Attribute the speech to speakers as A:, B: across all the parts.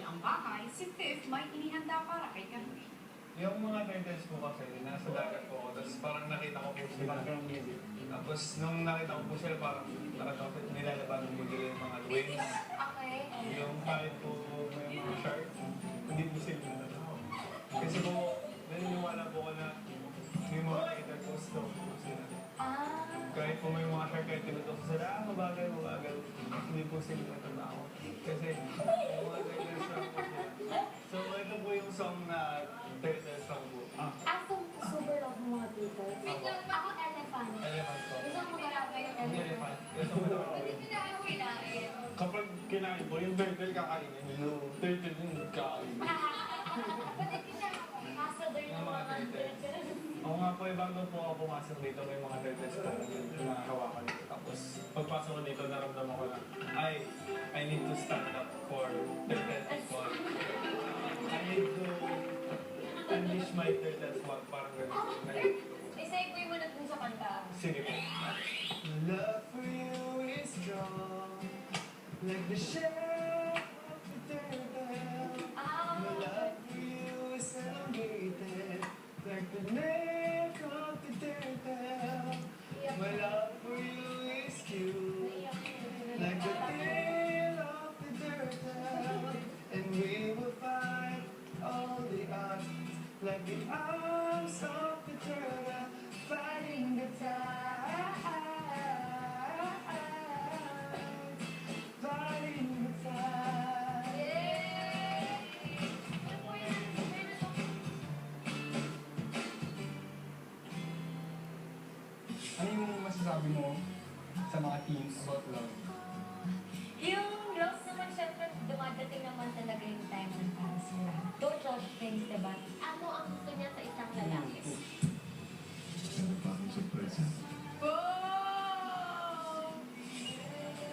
A: ang bahay, si Fifth may inihanda para kay Kanoy.
B: Yung mga turtles po kasi, nasa dagat po ako, tapos parang nakita ko po sila. Tapos nung nakita ko po sila, parang nilalabanan mo nila yung mga wings.
C: Okay.
B: Yung kahit po may mga shark, hindi po sila nalalaman. Kasi po, naniniwala po ko na may mga turtles daw po sila. Kahit po may mga shark, kahit tinutok sila, mabagal, hindi po sila natatakot. Kasi yung mga turtles lang po sila. So ito po yung song na turtle song po.
C: Super love mo mga turtles.
A: Wait lang,
C: Ako elephant.
B: Elephant po.
C: Gusto mo magalaga yung
B: Hindi
C: elephant?
B: elephant. Gusto mo na ako.
A: Hindi na ako kinain.
D: Kapag kinain mo, yung turtle kakainin, yung turtle yung kakainin.
C: Pwede kinaka mo. Master
B: Yung
C: ng
B: mga
C: mga
B: turtles.
C: turtles.
B: Oo nga po, bago po ako pumasok dito, may mga turtles po yung mga hawakan dito. Tapos, pagpasok ko dito, naramdaman ko na, I need to stand up for turtle spot. I need to unleash my turtle spot. Parang gano'n.
C: Isa-ipoy mo na dun sa kanta.
B: Sige po. Love for you is strong, like the shell of the turtle. My love for you is elevated, like the neck of the turtle. My love for you is cute, like the tail of the turtle. And we will fight all the odds, like the arms of the turtle, fighting the tide, fighting the tide.
D: Ano yung masasabi mo sa mga teens about love?
C: Yung girls naman, syempre, dumadating naman talaga yung time ng para sila. Don't judge things, diba? Ano ang gusto niya sa isang lalaki?
E: Meron pa akong sorpresa.
A: Wow!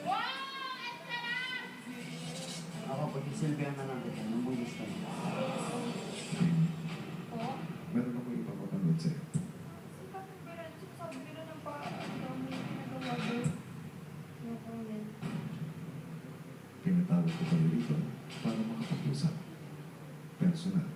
A: Wow! Ang sarap!
F: Ako, pag-isilbihan na lang kita, nang bulis ka na.
C: Oh?
E: Meron akong ipapapanood sa'yo.
A: Sabi nila ng parang ang dami nagawa doon.
C: No comment.
E: Pinatawag ko kayo dito para makapag-usap. Personal.